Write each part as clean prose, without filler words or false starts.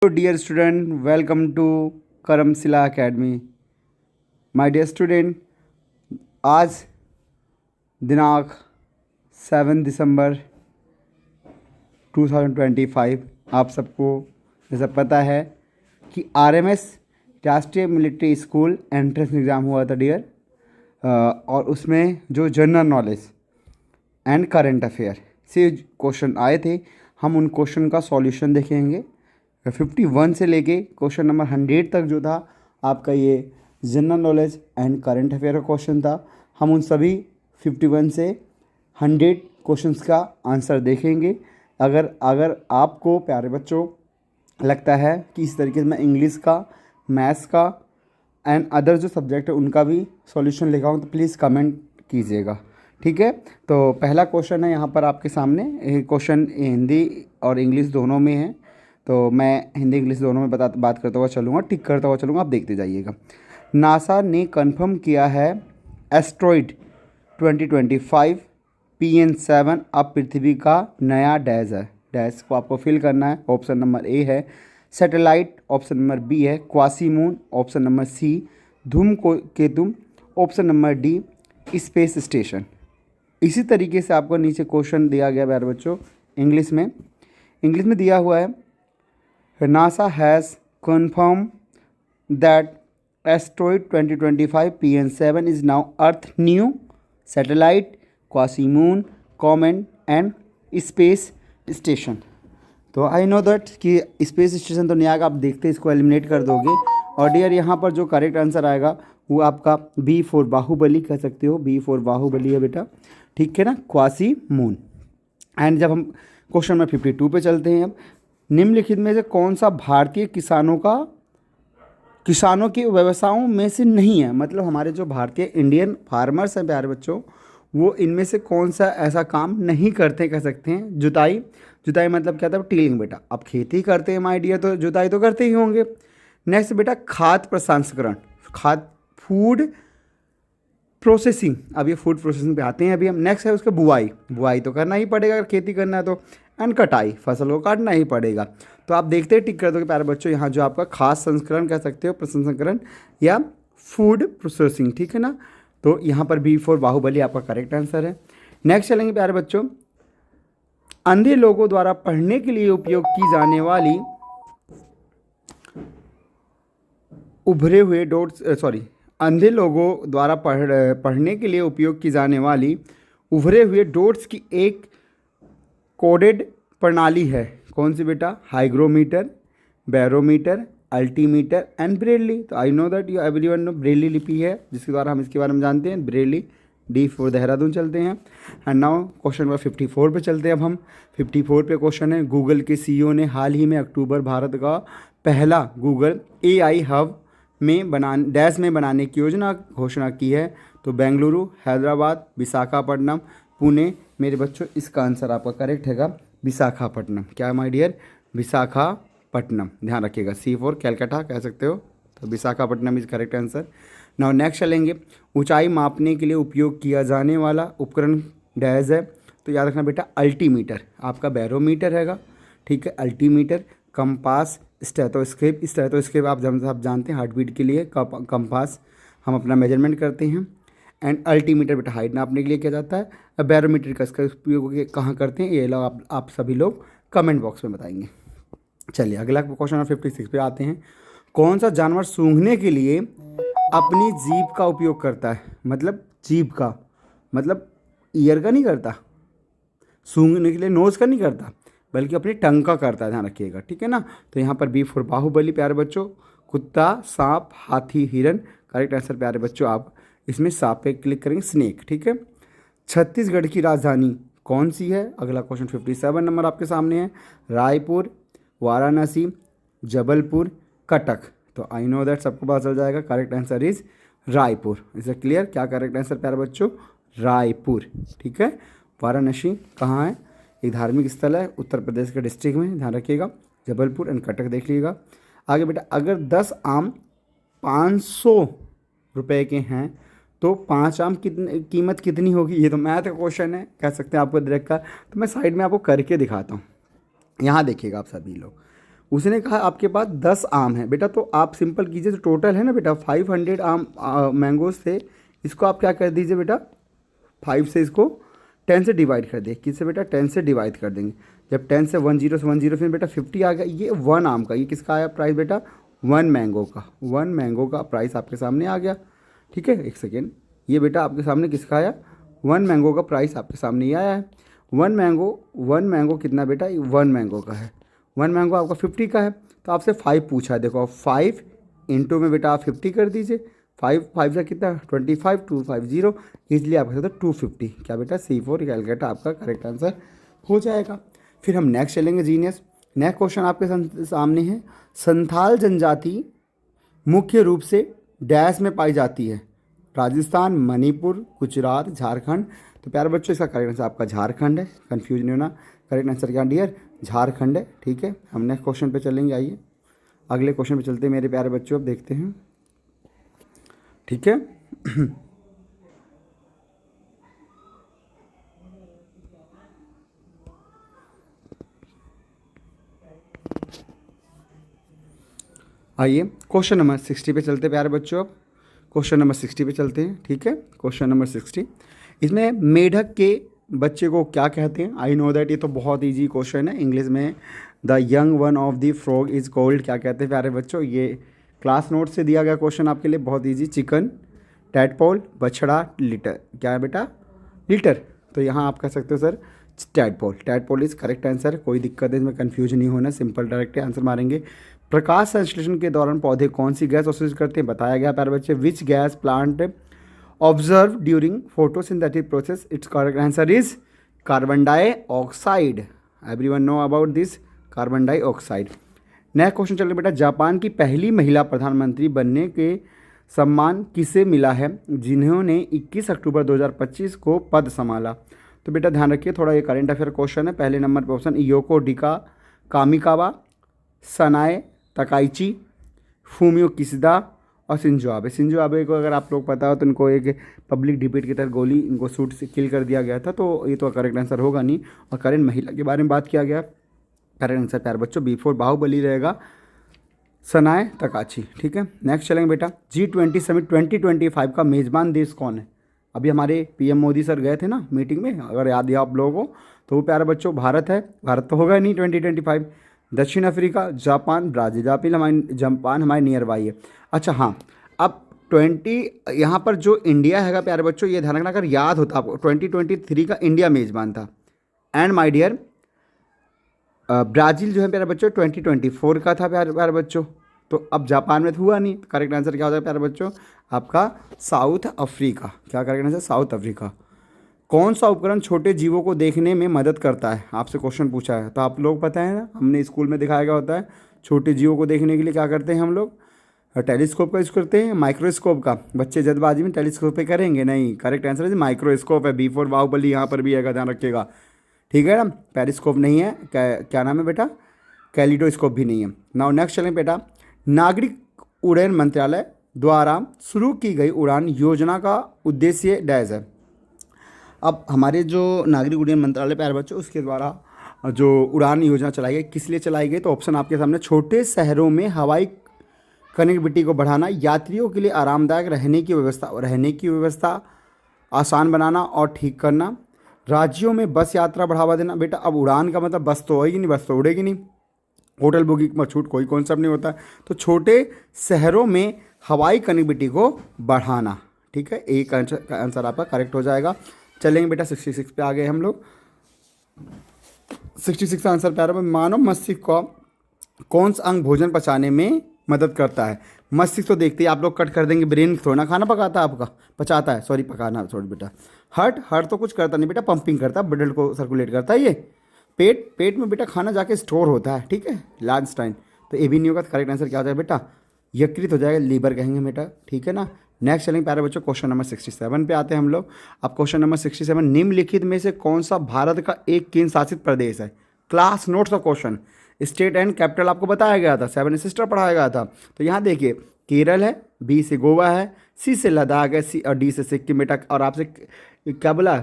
Dear student, welcome to Karmashila academy. My dear student, आज दिनांक 7 दिसंबर 2025 आप सबको जैसा पता है कि आरएमएस राष्ट्रीय मिलिट्री स्कूल एंट्रेंस एग्ज़ाम हुआ था डियर, और उसमें जो general knowledge and current affair से क्वेश्चन आए थे, हम उन क्वेश्चन का सॉल्यूशन देखेंगे। 51 से लेके क्वेश्चन नंबर 100 तक जो था आपका ये general knowledge and current affair का क्वेश्चन था। हम उन सभी 51 से 100 क्वेश्चंस का आंसर देखेंगे। अगर आपको प्यारे बच्चों लगता है कि इस तरीके से मैं इंग्लिश का, मैथ्स का एंड अदर जो सब्जेक्ट है उनका भी सॉल्यूशन लेकर आऊँ तो प्लीज़ कमेंट कीजिएगा, ठीक है। तो पहला क्वेश्चन है यहाँ पर आपके सामने। क्वेश्चन हिंदी और इंग्लिश दोनों में है, तो मैं हिंदी इंग्लिश दोनों में बात करता हुआ चलूँगा, टिक करता हुआ चलूँगा, आप देखते जाइएगा। नासा ने कंफर्म किया है एस्ट्रॉइड 2025 PN7 अब पृथ्वी का नया डैश है। डैश को आपको फिल करना है। ऑप्शन नंबर ए है सैटेलाइट, ऑप्शन नंबर बी है क्वासीमून, ऑप्शन नंबर सी धूमकेतु, option number D space station. इसी तरीके से आपको नीचे क्वेश्चन दिया गया प्यारे बच्चों इंग्लिश में दिया हुआ है NASA has confirmed that asteroid 2025 PN7 is now Earth new satellite, quasi-moon, comet and space station। तो आई नो दैट कि स्पेस स्टेशन तो नहीं आएगा, आप देखते इसको एलिमिनेट कर दोगे। और डियर यहाँ पर जो करेक्ट आंसर आएगा वो आपका B4 बाहुबली कह सकते हो, B4 बाहुबली है बेटा, ठीक है ना, क्वासी मून। एंड जब हम क्वेश्चन नंबर 52 पे चलते हैं, अब निम्नलिखित में से कौन सा भारतीय किसानों के व्यवसायों में से नहीं है। मतलब हमारे जो भारतीय इंडियन फार्मर्स हैं प्यारे बच्चों, वो इनमें से कौन सा ऐसा काम नहीं करते कह सकते हैं। जुताई मतलब क्या था, टीलिंग बेटा। अब खेती करते हैं माय डियर, तो जुताई तो करते ही होंगे। नेक्स्ट बेटा खाद्य प्रसंस्करण, फूड प्रोसेसिंग, अब ये फूड प्रोसेसिंग पे आते हैं अभी हम। नेक्स्ट है उसका बुआई तो करना ही पड़ेगा अगर खेती करना है तो। एंड कटाई, फसल को काटना ही पड़ेगा। तो आप देखते हैं टिक कर दोगे प्यारे बच्चों, यहाँ जो आपका खाद्य संस्करण कह सकते हो, प्रसंस्करण या फूड प्रोसेसिंग, ठीक है ना। तो यहाँ पर B4 बाहुबली आपका करेक्ट आंसर है। नेक्स्ट चलेंगे प्यारे बच्चों, अंधे लोगों द्वारा पढ़ने के लिए उपयोग की जाने वाली अंधे लोगों द्वारा पढ़ने के लिए उपयोग की जाने वाली उभरे हुए डॉट्स की एक कोडेड प्रणाली है। कौन सी बेटा, hygrometer, barometer, altimeter and braille. तो I know that you everyone know braille लिपि है जिसके द्वारा हम इसके बारे में जानते हैं, ब्रेली। D4 देहरादून चलते हैं। एंड नाउ क्वेश्चन नंबर 54 पे चलते हैं। अब हम 54 पे क्वेश्चन है, गूगल के CEO ने हाल ही में अक्टूबर भारत का पहला गूगल AI हब में बनाने की घोषणा की है। तो बेंगलुरु, हैदराबाद, विशाखापट्टनम, पुणे। मेरे बच्चों इसका आंसर आपका करेक्ट हैगा विशाखापट्टनम। क्या माय डियर, विशाखापट्टनम, ध्यान रखिएगा। C4 कैलकाटा कह सकते हो, तो Visakhapatnam is correct answer. Now next चलेंगे, ऊंचाई मापने के लिए उपयोग किया जाने वाला उपकरण डैश है। तो याद रखना बेटा अल्टीमीटर, आपका बैरोमीटर हैगा, ठीक है। अल्टीमीटर, कंपास, स्टेथोस्कोप आप जानते हैं हार्ट बीट के लिए कंपास हम अपना मेजरमेंट करते हैं। एंड अल्टीमीटर बेटा हाइट नापने के लिए किया जाता है। अब बैरोमीटर का इसका उपयोग कहाँ करते हैं, ये लोग आप सभी लोग कमेंट बॉक्स में बताएंगे। चलिए अगला क्वेश्चन नंबर 56 पे आते हैं। कौन सा जानवर सूंघने के लिए अपनी जीभ का उपयोग करता है। मतलब जीभ का मतलब ईयर का नहीं करता, सूंघने के लिए नोज़ का नहीं करता, बल्कि अपनी टंग का करता है, ध्यान रखिएगा, ठीक है ना। तो यहाँ पर B4 बाहुबली प्यारे बच्चों, कुत्ता, सांप, हाथी, हिरन। करेक्ट आंसर प्यारे बच्चों आप इसमें सांप पे क्लिक करेंगे, स्नेक, ठीक है। छत्तीसगढ़ की राजधानी कौन सी है। अगला क्वेश्चन 57 नंबर आपके सामने है, रायपुर, वाराणसी, जबलपुर, कटक। तो आई नो दैट सबको पता चल जाएगा, correct answer is Raipur. Is it clear, क्या करेक्ट आंसर प्यारे बच्चों, रायपुर, ठीक है। वाराणसी कहाँ है, एक धार्मिक स्थल है उत्तर प्रदेश के डिस्ट्रिक्ट में, ध्यान रखिएगा। जबलपुर एंड कटक देख लीजिएगा। आगे बेटा, अगर 10 आम 500 रुपए के हैं तो 5 आम कीमत कितनी होगी। ये तो मैथ का क्वेश्चन है, कह सकते हैं आपको डायरेक्ट का। तो मैं साइड में आपको करके दिखाता हूँ, यहाँ देखिएगा आप सभी लोग। उसने कहा आपके पास 10 आम है बेटा, तो आप सिंपल कीजिए, तो टोटल है ना बेटा 500 आम मैंगोज थे, इसको आप क्या कर दीजिए बेटा 5 से इसको 10 से डिवाइड कर दिए, किससे बेटा 10 से डिवाइड कर देंगे। जब 10 से 10 से 10 फिर बेटा 50 आ गया, ये 1 आम का, ये किसका आया प्राइस बेटा 1 मैंगो का, 1 मैंगो का प्राइस आपके सामने आ गया। ठीक है, एक सेकेंड, ये बेटा आपके सामने किसका आया 1 मैंगो का प्राइस आपके सामने ये आया है। 1 मैंगो कितना बेटा 1 मैंगो का है, 1 मैंगो आपका 50 का है, तो आपसे 5 पूछा है। देखो 5 इंटू में बेटा आप 50 कर दीजिए, 5 से कितना 25, 250, ईजिली आप सकते 250, क्या बेटा C4 कैलकुलेटर आपका करेक्ट आंसर हो जाएगा। फिर हम नेक्स्ट चलेंगे जीनियस। नेक्स्ट क्वेश्चन आपके सामने है, संथाल जनजाति मुख्य रूप से डैश में पाई जाती है, राजस्थान, मणिपुर, गुजरात, झारखंड। तो प्यारे बच्चों इसका करेक्ट आंसर आपका झारखंड है, कंफ्यूज नहीं होना, करेक्ट आंसर क्या डियर झारखंड है। ठीक है, हम नेक्स्ट क्वेश्चन पे चलेंगे, आइए अगले क्वेश्चन पे चलते हैं मेरे प्यारे बच्चों, अब देखते हैं। ठीक है आइए क्वेश्चन नंबर 60 पे चलते हैं प्यारे बच्चों, अब क्वेश्चन नंबर 60 पे चलते हैं। ठीक है, क्वेश्चन नंबर 60, इसमें मेढक के बच्चे को क्या कहते हैं? आई नो दैट, ये तो बहुत इजी क्वेश्चन है, इंग्लिश में the young one of the frog is called, क्या कहते हैं प्यारे बच्चों? ये क्लास नोट से दिया गया क्वेश्चन आपके लिए, बहुत इजी। चिकन, टैडपोल, बछड़ा, लिटर, क्या है बेटा लिटर। तो यहाँ आप कह सकते हो sir tadpole, tadpole is correct answer, कोई दिक्कत है इसमें, कन्फ्यूज नहीं होना, सिंपल डायरेक्ट आंसर मारेंगे। प्रकाश संश्लेषण के दौरान पौधे कौन सी गैस अवशोषित करते हैं? बताया गया प्यारे बच्चे, which gas plant observe during photosynthetic process, it's correct answer is carbon dioxide, everyone know about this carbon dioxide. Next question चलिए बेटा, जापान की पहली महिला प्रधानमंत्री बनने के सम्मान किसे मिला है जिन्होंने 21 अक्टूबर 2025 को पद संभाला? तो बेटा ध्यान रखिए, थोड़ा ये करंट अफेयर क्वेश्चन है। पहले नंबर पर ऑप्शन इयोको डिका कामिकावा, सनाए तकाइची, फूमियो किसिदा और शिंजो आबे। शिंजो आबे को अगर आप लोग पता हो तो इनको एक पब्लिक डिबेट की तरह गोली इनको शूट से किल कर दिया गया था, तो ये तो करेक्ट आंसर होगा नहीं। और करेंट महिला के बारे में बात किया गया, करेक्ट आंसर प्यार बच्चों बिफोर बाहुबली रहेगा सनाए तकाची। ठीक है, नेक्स्ट चलेंगे बेटा, G20 समिट 2025 का मेज़बान देश कौन है? अभी हमारे PM मोदी सर गए थे ना मीटिंग में, अगर याद है आप लोगों को, तो वो प्यारे बच्चों भारत है, भारत तो होगा नहीं 2025। दक्षिण अफ्रीका, जापान, ब्राज़ील, जापान हमारे नियर बाई है। अच्छा हाँ, अब 20 यहाँ पर जो इंडिया हैगा प्यारे बच्चों, ये ध्यान रखना, अगर याद होता आपको 2023 का इंडिया मेज़बान था। एंड माय डियर ब्राज़ील जो है प्यारे बच्चों 2024 का था प्यारे बच्चों, तो अब जापान में तो हुआ नहीं, तो करेक्ट आंसर क्या हो जाएगा प्यारे बच्चों आपका साउथ अफ्रीका। क्या करेक्ट आंसर? South Africa. कौन सा उपकरण छोटे जीवों को देखने में मदद करता है? आपसे क्वेश्चन पूछा है, तो आप लोग पता है ना, हमने स्कूल में दिखाया गया होता है, छोटे जीवों को देखने के लिए क्या करते हैं हम लोग? टेलीस्कोप का यूज़ करते हैं, माइक्रोस्कोप का। बच्चे जल्दबाजी में टेलीस्कोप पे करेंगे, नहीं, करेक्ट आंसर है माइक्रोस्कोप है, B4 बाहुबली यहाँ पर भी है, ध्यान रखिएगा। ठीक है ना, पेरिस्कोप नहीं है, क्या नाम है बेटा, कैलिडोस्कोप भी नहीं है। नाउ नेक्स्ट चलें बेटा, नागरिक उड्डयन मंत्रालय द्वारा शुरू की गई उड़ान योजना का उद्देश्य डैश है। अब हमारे जो नागरिक उड्डयन मंत्रालय प्यारे बच्चों, उसके द्वारा जो उड़ान योजना चलाई गई, किस लिए चलाई गई? तो ऑप्शन आपके सामने, छोटे शहरों में हवाई कनेक्टिविटी को बढ़ाना, यात्रियों के लिए आरामदायक रहने की व्यवस्था आसान बनाना और ठीक करना, राज्यों में बस यात्रा बढ़ावा देना। बेटा अब उड़ान का मतलब बस तो होएगी नहीं, बस तो उड़ेगी नहीं, होटल बुकिंग में छूट कोई कॉन्सेप्ट नहीं होता है, तो छोटे शहरों में हवाई कनेक्टिविटी को बढ़ाना। ठीक है, एक आंसर आपका करेक्ट हो जाएगा। चलेंगे बेटा 66 पे आ गए हम लोग। 66 आंसर प्यारा, मानव मस्तिष्क का कौन सा अंग भोजन पचाने में मदद करता है? मस्तिष्क तो देखते ही आप लोग कट कर देंगे, ब्रेन थोड़ा ना खाना पकाता है आपका, पचाता है, सॉरी पकाना सॉरी बेटा। हार्ट तो कुछ करता नहीं बेटा, पंपिंग करता है, ब्लड को सर्कुलेट करता है। ये पेट में बेटा खाना जाके स्टोर होता है। ठीक है, लार्ज टाइम, तो ये भी नहीं होगा, तो करेक्ट आंसर क्या हो जाएगा बेटा? यकृत हो जाएगा, लीवर कहेंगे बेटा। ठीक है ना, नेक्स्ट चलेंगे प्यारे बच्चों, क्वेश्चन नंबर 67 पे आते हैं हम लोग। अब क्वेश्चन नंबर 67, निम्नलिखित में से कौन सा भारत का एक केंद्र शासित प्रदेश है? क्लास नोट्स का क्वेश्चन, स्टेट एंड कैपिटल आपको बताया गया था, 7 सिस्टर पढ़ाया गया था। तो यहाँ देखिए, केरल है, B से गोवा है, C से लद्दाख है, C और D से सिक्किम बेटा। और आपसे क्या बोला?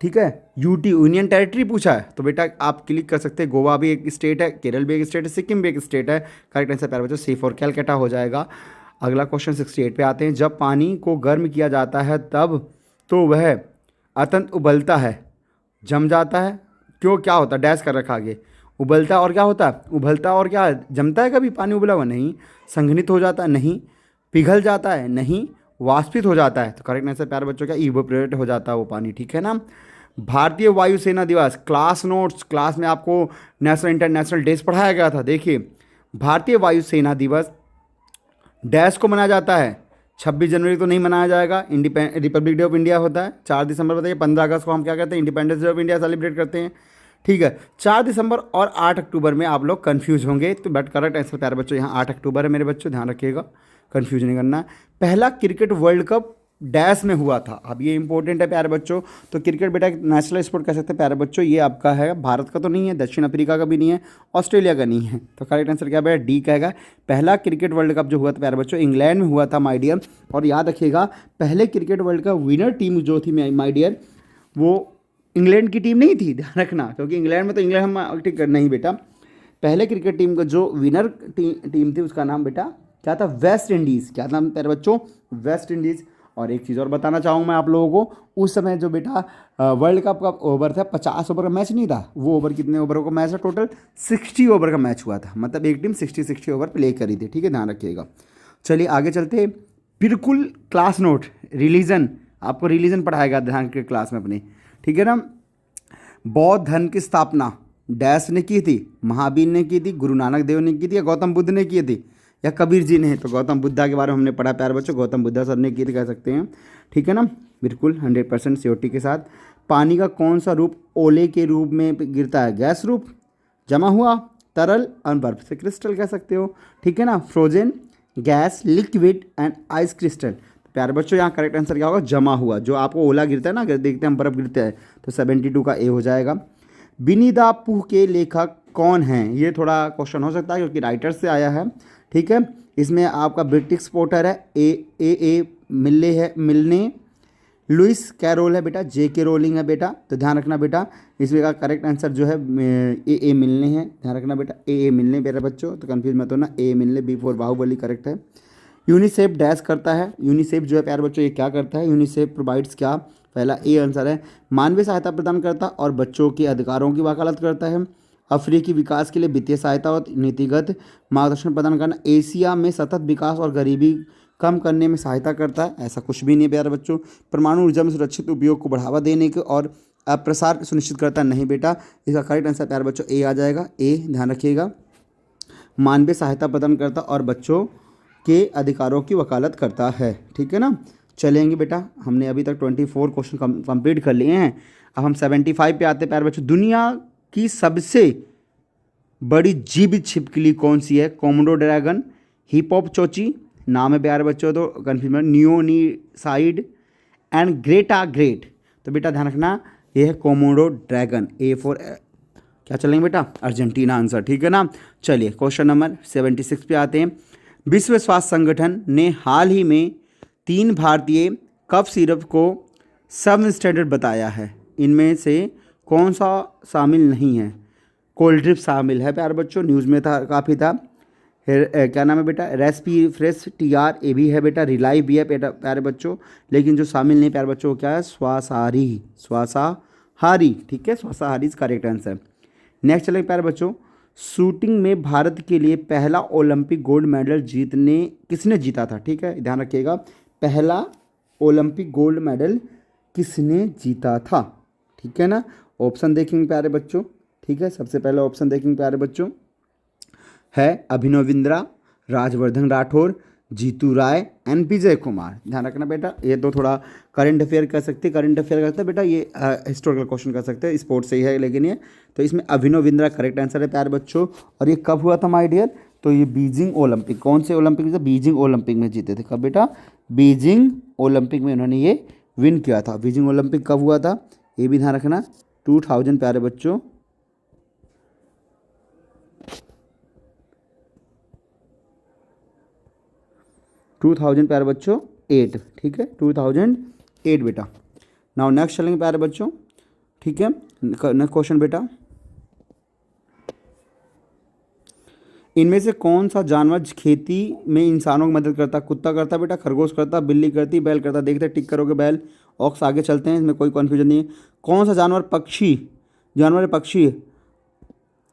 ठीक है। यूटी यूनियन टेरिटरी पूछा है तो बेटा आप क्लिक कर सकते हैं, गोवा भी एक स्टेट है, केरल भी एक स्टेट है, सिक्किम भी एक स्टेट है। करेक्ट आंसर प्यारे बच्चों सी फॉर कैलकाटा हो जाएगा। अगला क्वेश्चन 68 पे आते हैं। जब पानी को गर्म किया जाता है तब तो वह अत्यंत उबलता है, जम जाता है, क्यों, क्या होता है, डैश कर रखा आगे, उबलता और क्या होता है, उबलता और क्या जमता है, कभी पानी उबला हुआ नहीं, संघनित हो जाता है नहीं, पिघल जाता है नहीं, वाष्पित हो जाता है। तो करेक्ट आंसर प्यारे बच्चों क्या, इवोपरेट हो जाता है वो पानी, ठीक है ना। भारतीय वायुसेना दिवस, क्लास नोट्स, क्लास में आपको नेशनल इंटरनेशनल डेज पढ़ाया गया था। देखिए भारतीय वायुसेना दिवस डैश को मनाया जाता है, 26 जनवरी तो नहीं मनाया जाएगा, रिपब्लिक डे ऑफ इंडिया होता है 4 दिसंबर, बताइए 15 अगस्त को हम क्या करते हैं, independence day of India celebrate करते हैं, ठीक है। 4 दिसंबर और 8 अक्टूबर में आप लोग कन्फ्यूज होंगे, तो बट करेक्ट आंसर प्यारे बच्चों यहाँ 8 अक्टूबर है मेरे बच्चों, ध्यान रखिएगा, कन्फ्यूज नहीं करना है। पहला क्रिकेट वर्ल्ड कप डैश में हुआ था, अब ये इंपॉर्टेंट है प्यारे बच्चों। तो क्रिकेट बेटा एक नेशनल स्पोर्ट कह सकते हैं प्यारे बच्चों, ये आपका है, भारत का तो नहीं है, दक्षिण अफ्रीका का भी नहीं है, ऑस्ट्रेलिया का नहीं है। तो करेक्ट आंसर क्या बेटा, डी कहेगा। पहला क्रिकेट वर्ल्ड कप जो हुआ था प्यारे बच्चों इंग्लैंड में हुआ था माय डियर। और याद रखिएगा पहले cricket world cup winner team जो थी माय डियर, वो इंग्लैंड की टीम नहीं थी, ध्यान रखना, क्योंकि इंग्लैंड में तो इंग्लैंड हम ठीक नहीं बेटा। पहले क्रिकेट टीम का जो विनर टीम थी उसका नाम बेटा क्या था, वेस्ट इंडीज़। क्या नाम प्यारे बच्चों, वेस्ट इंडीज़। और एक चीज़ और बताना चाहूँगा मैं आप लोगों को, उस समय जो बेटा वर्ल्ड कप का ओवर था 50 ओवर का मैच नहीं था, वो ओवर कितने ओवरों का मैच था, टोटल 60 ओवर का मैच हुआ था, मतलब एक टीम 60 ओवर प्ले करी थी, ठीक है, ध्यान रखिएगा। चलिए आगे चलते हैं। बिल्कुल क्लास नोट, रिलीजन, आपको रिलीजन पढ़ाएगा ध्यान के क्लास में अपनी, ठीक है ना। बौद्ध धर्म की स्थापना डैश ने की थी, महावीर ने की थी, गुरु नानक देव ने की थी, या गौतम बुद्ध ने की थी, या कबीर जी ने। तो गौतम बुद्धा के बारे में हमने पढ़ा प्यारे बच्चों, गौतम बुद्धा सर ने की थी कह सकते हैं, ठीक है ना, बिल्कुल 100% श्योरिटी के साथ। पानी का कौन सा रूप ओले के रूप में गिरता है, गैस रूप, जमा हुआ, तरल और बर्फ से क्रिस्टल कह सकते हो, ठीक है ना, frozen, gas, liquid and ice crystal. प्यारे बच्चों यहाँ करेक्ट आंसर क्या होगा, जमा हुआ, जो आपको ओला गिरता है ना, अगर देखते हैं हम बर्फ गिरते हैं, तो 72 का ए हो जाएगा। बिनीदा पुह के लेखक कौन हैं, ये थोड़ा क्वेश्चन हो सकता है क्योंकि राइटर से आया है, ठीक है। इसमें आपका ब्रिटिश पोर्टर है ए मिलने, लुइस कैरोल है बेटा, जे के रोलिंग है बेटा। तो ध्यान रखना बेटा, इसमें का करेक्ट आंसर जो है ए मिलने है, ध्यान रखना बेटा, ए मिलने मेरे बच्चों, तो कंफ्यूज मत होना, ए मिलने, बी फॉर बाहुबली करेक्ट है। यूनिसेफ डैश करता है, यूनिसेफ जो है प्यारे बच्चों ये क्या करता है, यूनिसेफ प्रोवाइड्स क्या, पहला ए आंसर है, मानवीय सहायता प्रदान करता और बच्चों के अधिकारों की वकालत करता है। अफ्रीकी विकास के लिए वित्तीय सहायता और नीतिगत मार्गदर्शन प्रदान करना, एशिया में सतत विकास और गरीबी कम करने में सहायता करता है, ऐसा कुछ भी नहीं प्यारे बच्चों। परमाणु ऊर्जा में सुरक्षित उपयोग को बढ़ावा देने के और प्रसार सुनिश्चित करता नहीं बेटा, इसका करेक्ट आंसर प्यारे बच्चों ए आ जाएगा, ए ध्यान रखिएगा। मानवीय सहायता प्रदान करता और बच्चों के अधिकारों की वकालत करता है, ठीक है ना। चलेंगे बेटा, हमने अभी तक 24 क्वेश्चन कंप्लीट कर लिए हैं, अब हम 75 पे आते हैं प्यारे बच्चों। दुनिया की सबसे बड़ी जीवित छिपकली कौन सी है, कोमोडो ड्रैगन, हिपोप चोची, नाम है प्यारे बच्चों तो कन्फ्यूजन, नियोनीसाइड एंड ग्रेटा ग्रेट। तो बेटा ध्यान रखना ये है कोमोडो ड्रैगन, ए फॉर क्या चलेंगे बेटा, अर्जेंटीना आंसर, ठीक है ना। चलिए क्वेश्चन नंबर 76 पे आते हैं। विश्व स्वास्थ्य संगठन ने हाल ही में 3 भारतीय कफ सिरप को सब स्टैंडर्ड बताया है, इनमें से कौन सा शामिल नहीं है, कोल्ड ड्रिप शामिल है प्यारे बच्चों, न्यूज़ में था काफ़ी था, क्या नाम है बेटा, रेस्पी फ्रेश TR ए भी है बेटा, रिलाइव भी है प्यारे बच्चों, लेकिन जो शामिल नहीं प्यारे बच्चों क्या है, श्वासाहारी, ठीक है, श्वासाहारी करेक्ट आंसर। नेक्स्ट चलें प्यारे बच्चों, शूटिंग में भारत के लिए पहला ओलंपिक गोल्ड मेडल किसने जीता था, ठीक है, ध्यान रखिएगा, पहला ओलंपिक गोल्ड मेडल किसने जीता था, ठीक है ना। ऑप्शन देखेंगे प्यारे बच्चों, ठीक है, सबसे पहले ऑप्शन देखेंगे प्यारे बच्चों, है अभिनव बिंद्रा, राजवर्धन राठौर, जीतू राय एंड विजय कुमार। ध्यान रखना बेटा, ये तो थोड़ा करंट अफेयर कर सकते हैं, करंट अफेयर करते हैं बेटा, ये हिस्टोरिकल क्वेश्चन कर सकते हैं, स्पोर्ट्स से ही है लेकिन ये, तो इसमें अभिनव बिंद्रा करेक्ट आंसर है प्यारे बच्चों। और ये कब हुआ था माय डियर, तो ये बीजिंग ओलंपिक, कौन से ओलंपिक में, बीजिंग ओलंपिक में जीते थे, कब बेटा, बीजिंग ओलंपिक में उन्होंने ये विन किया था। बीजिंग ओलंपिक कब हुआ था, ये भी ध्यान रखना, 2000 प्यारे बच्चों, 2000 प्यारे बच्चों 8, ठीक है, 2008 बेटा। नाउ नेक्स्ट चलेंगे प्यारे बच्चों, ठीक है। नेक्स्ट क्वेश्चन बेटा, इनमें से कौन सा जानवर खेती में इंसानों की मदद करता है? कुत्ता करता है बेटा, खरगोश करता है, बिल्ली करती, बैल करता है? देखते हैं, टिक करोगे बैल, ऑक्स। आगे चलते हैं, इसमें कोई कन्फ्यूजन नहीं है। कौन सा जानवर पक्षी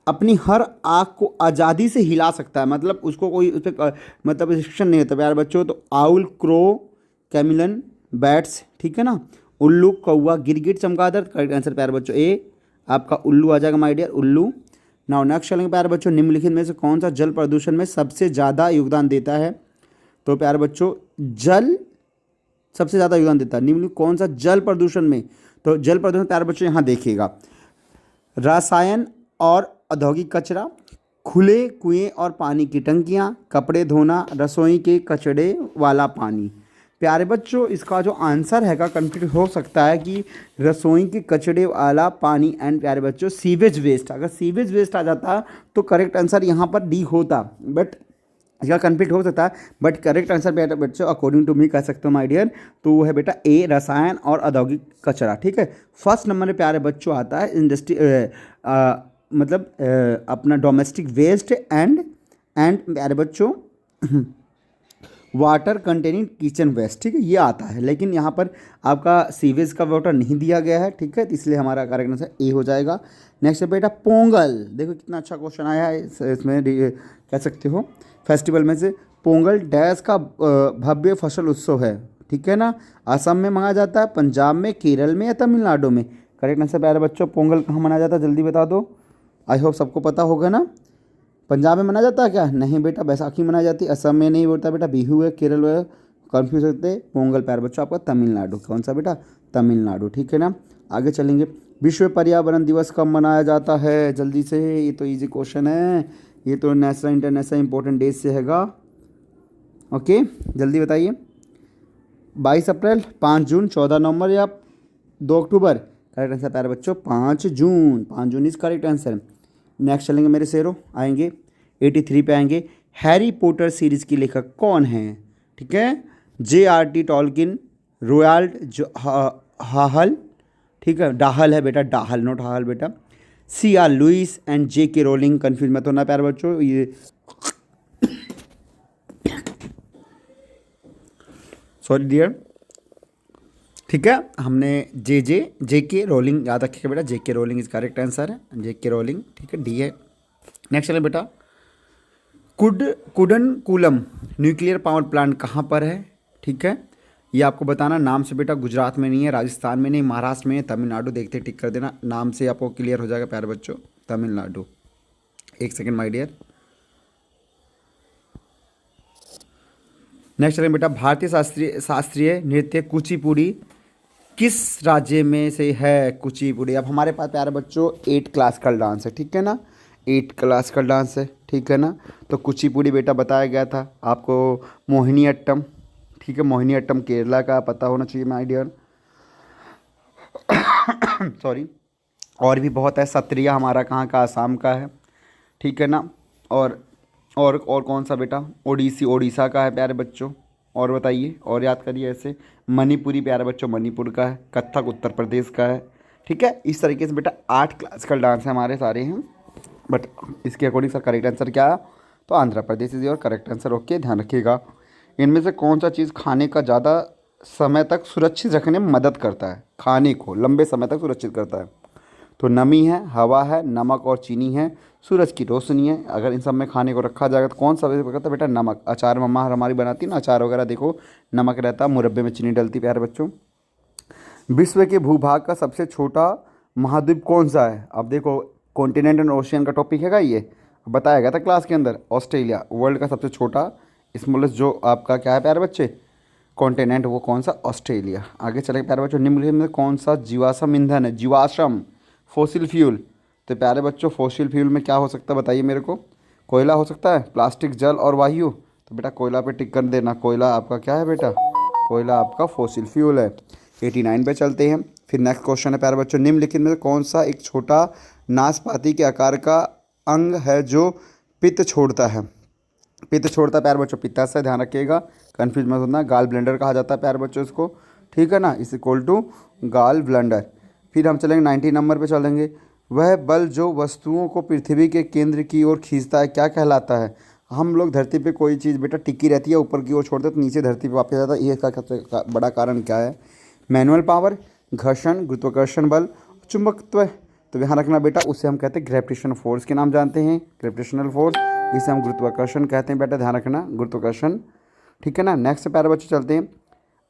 अपनी हर आँख को आज़ादी से हिला सकता है, मतलब उसको कोई उस पर मतलब रिस्ट्रिक्शन नहीं होता प्यारे बच्चों? तो आउल, क्रो, कैमिलन, बैट्स, ठीक है ना। उल्लू, कौवा, गिरगिट, चमगादड़। करेक्ट आंसर प्यारे बच्चों ए आपका उल्लू आ जाएगा माय डियर, उल्लू। नाउ नेक्स्ट चलेंगे प्यारे बच्चों, निम्नलिखित में से कौन सा जल प्रदूषण में सबसे ज़्यादा योगदान देता है? तो प्यारे बच्चों जल सबसे ज़्यादा योगदान देता है, निम्नलिखित कौन सा जल प्रदूषण में? तो जल प्रदूषण प्यारे बच्चों यहाँ देखिएगा, रसायन और औद्योगिक कचरा, खुले कुएं और पानी की टंकियाँ, कपड़े धोना, रसोई के कचड़े वाला पानी। प्यारे बच्चों इसका जो आंसर हैगा कंफ्यूज हो सकता है कि रसोई के कचड़े वाला पानी एंड प्यारे बच्चों सीवेज वेस्ट। अगर सीवेज वेस्ट आ जाता तो करेक्ट आंसर यहाँ पर डी होता, बट इसका कंफ्यूज हो सकता है। बट करेक्ट आंसर प्यारे बच्चों अकॉर्डिंग टू मी कह सकते हो माय डियर, तो वो है बेटा ए रसायन और औद्योगिक कचरा। ठीक है, फर्स्ट नंबर में प्यारे बच्चों आता है इंडस्ट्री मतलब अपना डोमेस्टिक वेस्ट एंड प्यारे बच्चों वाटर कंटेनिंग किचन वेस्ट। ठीक है, ये आता है, लेकिन यहाँ पर आपका सीवेज का वाटर नहीं दिया गया है। ठीक है, तो इसलिए हमारा करेक्ट आंसर ए हो जाएगा। नेक्स्ट है बेटा पोंगल। देखो कितना अच्छा क्वेश्चन आया है, इसमें कह सकते हो फेस्टिवल में से पोंगल डैश का भव्य फसल उत्सव है। ठीक है ना, असम में मनाया जाता है, पंजाब में, केरल में या तमिलनाडु में? करेक्ट आंसर प्यारे बच्चों पोंगल कहाँ मनाया जाता है, जल्दी बता दो। आई होप सबको पता होगा ना। पंजाब में मनाया जाता है क्या? नहीं बेटा, बैसाखी मनाई जाती है। असम में नहीं बोलता बेटा, बिहू है। केरल है, कन्फ्यूज होते। पोंगल प्यारे बच्चों आपका तमिलनाडु। कौन सा बेटा? तमिलनाडु। ठीक है ना, आगे चलेंगे। विश्व पर्यावरण दिवस कब मनाया जाता है? जल्दी से, ये तो इजी क्वेश्चन है, ये तो नेशनल इंटरनेशनल इंपॉर्टेंट डेज से हैगा। ओके, जल्दी बताइए। 22 अप्रैल, 5 जून, 14 नवंबर या 2 अक्टूबर? करेक्ट आंसर प्यारे बच्चों 5 जून। 5 June is correct answer. Next चलेंगे मेरे शेरों, आएंगे 83 पे आएंगे। हैरी पॉटर सीरीज़ की लेखक कौन है? ठीक है, JRT टॉलकिन, रोयाल्ड हाहल, ठीक है, डाहल है बेटा, डाहल नोट हाहल बेटा, CR Lewis and JK Rowling. Confuse मत होना प्यारे बच्चों, ये सॉरी डियर। ठीक है, हमने JK रोलिंग याद रखिएगा बेटा, JK rolling is correct answer है, JK रोलिंग। ठीक है, डी है। नेक्स्ट चलें बेटा, कुडनकुलम न्यूक्लियर पावर प्लांट कहाँ पर है? ठीक है, ये आपको बताना नाम से बेटा। गुजरात में नहीं है, राजस्थान में नहीं, महाराष्ट्र में है, तमिलनाडु। देखते टिक कर देना, नाम से आपको क्लियर हो जाएगा प्यारे बच्चों, तमिलनाडु। एक सेकेंड माय डियर। नेक्स्ट चलें बेटा, भारतीय शास्त्रीय नृत्य कुचिपुड़ी किस राज्य में से है? कुचिपुड़ी। अब हमारे पास प्यारे बच्चों 8 क्लासिकल डांस है। ठीक है ना, 8 क्लासिकल डांस है। ठीक है ना, तो कुचिपुड़ी बेटा बताया गया था आपको। मोहिनी अट्टम, ठीक है, मोहिनी अट्टम केरला का पता होना चाहिए माय डियर। सॉरी, और भी बहुत है। सत्रिया हमारा कहाँ का? आसाम का है। ठीक है ना, और कौन सा बेटा? ओडिशा का है प्यारे बच्चों। और बताइए, और याद करिए ऐसे। मणिपुरी प्यारे बच्चों मणिपुर का है। कथक उत्तर प्रदेश का है। ठीक है, इस तरीके से बेटा 8 क्लासिकल डांस है हमारे सारे हैं, बट इसके अकॉर्डिंग सर करेक्ट आंसर क्या है? तो Andhra Pradesh is your correct answer. Okay, ध्यान रखिएगा। इनमें से कौन सा चीज़ खाने का ज़्यादा समय तक सुरक्षित रखने में मदद करता है? खाने को लंबे समय तक सुरक्षित करता है? तो नमी है, हवा है, नमक और चीनी है, सूरज की रोशनी है। अगर इन सब में खाने को रखा जाएगा तो कौन सा करता है बेटा? नमक। अचार मम्मा हमारी बनाती है ना, अचार वगैरह देखो नमक रहता है, मुरब्बे में चीनी डलती प्यारे बच्चों। विश्व के भूभाग का सबसे छोटा महाद्वीप कौन सा है? अब देखो, कॉन्टिनेंट एंड ओशियन का टॉपिक हैगा, ये बताया गया था क्लास के अंदर। ऑस्ट्रेलिया वर्ल्ड का सबसे छोटा स्मॉलेस्ट जो आपका क्या है प्यारे बच्चे? कॉन्टिनेंट, वो कौन सा? ऑस्ट्रेलिया। आगे चले प्यारे बच्चों, निम्नलिखित में कौन सा जीवाश्म ईंधन है? जीवाश्म, फॉसिल फ्यूल। तो प्यारे बच्चों फॉसिल फ्यूल में क्या हो सकता है बताइए मेरे को? कोयला हो सकता है, प्लास्टिक, जल और वायु। तो बेटा कोयला पे टिक कर देना, कोयला आपका क्या है बेटा? कोयला आपका फॉसिल फ्यूल है। 89 पे चलते हैं। फिर नेक्स्ट क्वेश्चन है प्यारे बच्चों, निम्नलिखित में कौन सा एक छोटा नाशपाती के आकार का अंग है जो पित्त छोड़ता है? पित्त छोड़ता है प्यारे बच्चों, पित्ताशय, ध्यान रखिएगा, कन्फ्यूज मत होना। गाल ब्लेंडर कहा जाता है प्यारे बच्चों इसको। ठीक है ना, इज इक्वल टू गाल ब्लेंडर। फिर हम चलेंगे 90 नंबर पे चलेंगे। वह बल जो वस्तुओं को पृथ्वी के केंद्र की ओर खींचता है क्या कहलाता है? हम लोग धरती पे कोई चीज़ बेटा टिकी रहती है, ऊपर की ओर छोड़ते तो नीचे धरती पे वापस आता है, ये इसका सबसे बड़ा कारण क्या है? मैनुअल पावर, घर्षण, गुरुत्वाकर्षण बल, चुंबकत्व। तो ध्यान रखना बेटा, उसे हम कहते हैं ग्रेविटेशन फोर्स के नाम जानते हैं, ग्रेविटेशनल फोर्स। इसे हम गुरुत्वाकर्षण कहते हैं बेटा, ध्यान रखना, गुरुत्वाकर्षण। ठीक है ना। नेक्स्ट प्यारे बच्चों चलते हैं।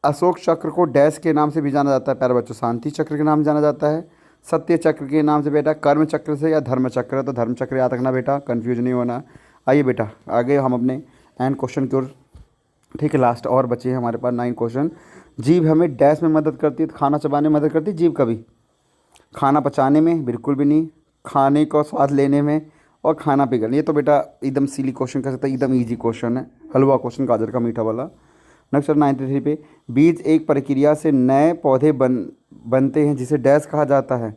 अशोक चक्र को डैश के नाम से भी जाना जाता है प्यारे बच्चों, शांति चक्र के नाम जाना जाता है। सत्य चक्र के नाम से बेटा, कर्म चक्र से या धर्म चक्र, तो धर्म चक्र याद रखना बेटा, कंफ्यूज नहीं होना। आइए बेटा आगे हम अपने एंड क्वेश्चन की ओर। ठीक है, लास्ट और बचे हैं हमारे पास 9 क्वेश्चन। जीभ हमें डैश में मदद करती है, तो खाना चबाने में मदद करती है जीभ कभी? खाना पचाने में बिल्कुल भी नहीं, खाने को स्वाद लेने में, और खाना पिघलने। ये तो बेटा एकदम सिली क्वेश्चन कह सकता है, एकदम ईजी क्वेश्चन है, हलवा क्वेश्चन, गाजर का मीठा वाला। नेक्स्ट 93 पे, बीज एक प्रक्रिया से नए पौधे बनते हैं जिसे डैश कहा जाता है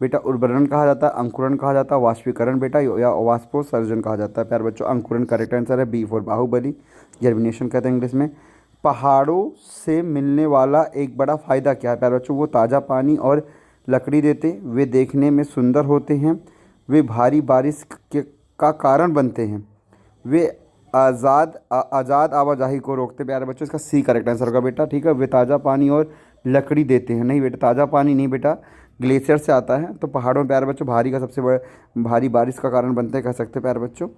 बेटा? उर्वरण कहा जाता है, अंकुरण कहा जाता है, वाष्पीकरण बेटा, या वाष्पोत्सर्जन कहा जाता है प्यारे बच्चों। अंकुरण करेक्ट आंसर है, बी फॉर बाहुबली, जर्मिनेशन कहते हैं इंग्लिश में। पहाड़ों से मिलने वाला एक बड़ा फ़ायदा क्या है प्यारे बच्चों? वो ताज़ा पानी और लकड़ी देते, वे देखने में सुंदर होते हैं, वे भारी बारिश का कारण बनते हैं, वे आज़ाद आवाजाही को रोकते प्यारे बच्चों। इसका सी करेक्ट आंसर होगा बेटा। ठीक है, वे ताज़ा पानी और लकड़ी देते हैं, नहीं बेटा ताज़ा पानी नहीं बेटा, ग्लेशियर से आता है। तो पहाड़ों में प्यारे बच्चों भारी का सबसे बड़ा, भारी बारिश का कारण बनते हैं, कह सकते हैं प्यारे बच्चों।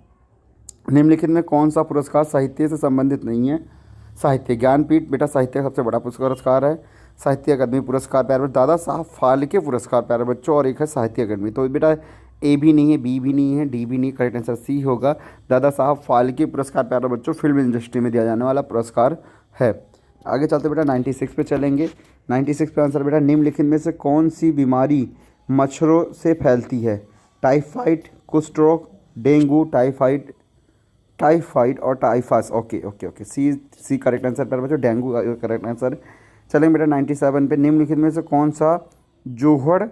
निम्नलिखित में कौन सा पुरस्कार साहित्य से संबंधित नहीं है? साहित्य ज्ञानपीठ बेटा, साहित्य का सबसे बड़ा पुरस्कार है। साहित्य अकादमी पुरस्कार प्यारे बच्चों, दादा साहब फाल्के पुरस्कार प्यारे बच्चों, और एक है साहित्य अकादमी। तो बेटा ए भी नहीं है, बी भी नहीं है, डी भी नहीं, करेक्ट आंसर सी होगा। दादा साहब फाल्के पुरस्कार प्यारे बच्चों फिल्म इंडस्ट्री में दिया जाने वाला पुरस्कार है। आगे चलते बेटा 96 पे चलेंगे। 96 पे आंसर बेटा, निम्नलिखित में से कौन सी बीमारी मच्छरों से फैलती है? टाइफाइड, कुष्ठ, डेंगू, टाइफाइड और typhus. Okay okay okay, C correct answer प्यारे बच्चों, डेंगू करेक्ट आंसर। चलेंगे बेटा 97 पे, निम्नलिखित में से कौन सा जोहड़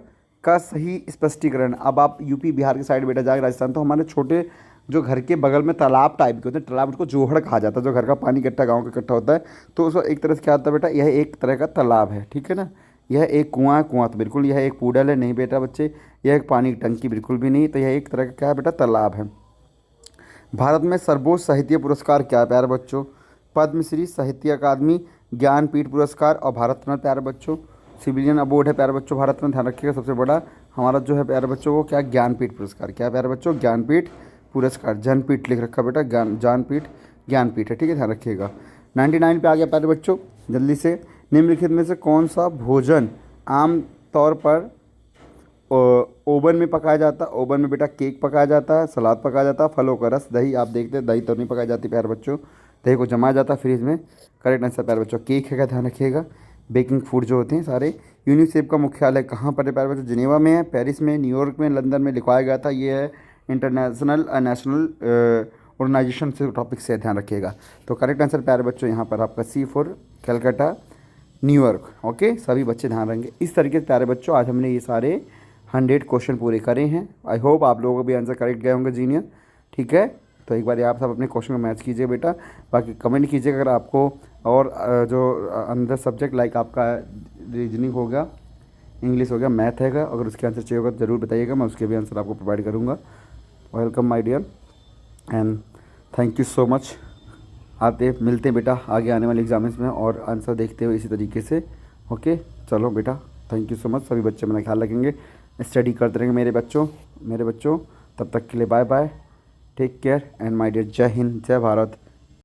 का सही स्पष्टीकरण? अब आप यूपी बिहार की साइड बेटा जाए, राजस्थान, तो हमारे छोटे जो घर के बगल में तालाब टाइप के होते हैं, तालाब, उसको जोहड़ कहा जाता है, जो घर का पानी इकट्ठा गाँव का इकट्ठा होता है, तो उसको एक तरह से क्या होता है बेटा, यह एक तरह का तालाब है। ठीक है ना। यह एक कुआँ तो बिल्कुल, यह एक पूडल है नहीं बेटा बच्चे, यह एक पानी की टंकी बिल्कुल भी नहीं, तो यह एक तरह का क्या है बेटा, तालाब है। भारत में सर्वोच्च साहित्य पुरस्कार क्या है प्यारे बच्चों? पद्मश्री, साहित्य अकादमी, ज्ञानपीठ पुरस्कार और भारत रत्न प्यारे बच्चों। सिविलियन अवार्ड है प्यारे बच्चों भारत रत्न, ध्यान रखिएगा सबसे बड़ा हमारा जो है प्यारे बच्चों वो क्या, ज्ञानपीठ पुरस्कार। क्या प्यारे बच्चों? ज्ञानपीठ पुरस्कार, जनपीठ लिख रखा बेटा, ज्ञानपीठ है। ठीक है, ध्यान रखिएगा। 99 पे आ गया प्यारे बच्चों, जल्दी से। निम्नलिखित में से कौन सा भोजन आम तौर पर ओवन में पकाया जाता है? ओवन में बेटा केक पकाया जाता है, सलाद पकाया जाता है, फलों का रस, दही। आप देखते हैं दही तो नहीं पकाई जाती प्यारे बच्चों, दही को जमाया जाता है फ्रिज में। करेक्ट आंसर प्यारे बच्चों केक है, ध्यान रखिएगा। बेकिंग फूड जो होते हैं सारे। यूनिसेफ का मुख्यालय कहाँ पर है प्यारे बच्चों? जिनेवा में है, पेरिस में, न्यूयॉर्क में, लंदन में लिखवाया गया था। ये है इंटरनेशनल नेशनल ऑर्गेनाइजेशन से टॉपिक से, ध्यान रखिएगा। तो करेक्ट आंसर प्यारे बच्चों यहाँ पर आपका सी फॉर कलकत्ता, न्यूयॉर्क। ओके, सभी बच्चे ध्यान रखेंगे। इस तरीके से प्यारे बच्चों आज हमने ये सारे 100 क्वेश्चन पूरे करे हैं। आई होप आप लोगों को भी आंसर करेक्ट गए होंगे जीनियर। ठीक है, तो एक बार आप सब अपने क्वेश्चन को मैच कीजिए बेटा, बाकी कमेंट कीजिएगा अगर आपको और जो अंदर सब्जेक्ट लाइक आपका रीजनिंग हो गया, इंग्लिश हो गया, मैथ है, अगर उसके आंसर चाहिए होगा तो ज़रूर बताइएगा, मैं उसके भी आंसर आपको प्रोवाइड करूँगा। Welcome my dear and thank you so much. आते मिलते हैं बेटा आगे आने वाले एग्जाम्स में और आंसर देखते हुए इसी तरीके से। ओके चलो बेटा, थैंक यू सो मच। सभी बच्चे मेरा ख्याल रखेंगे, स्टडी करते रहेंगे मेरे बच्चों। तब तक के लिए bye bye, take care and my dear, जय हिंद, जय भारत।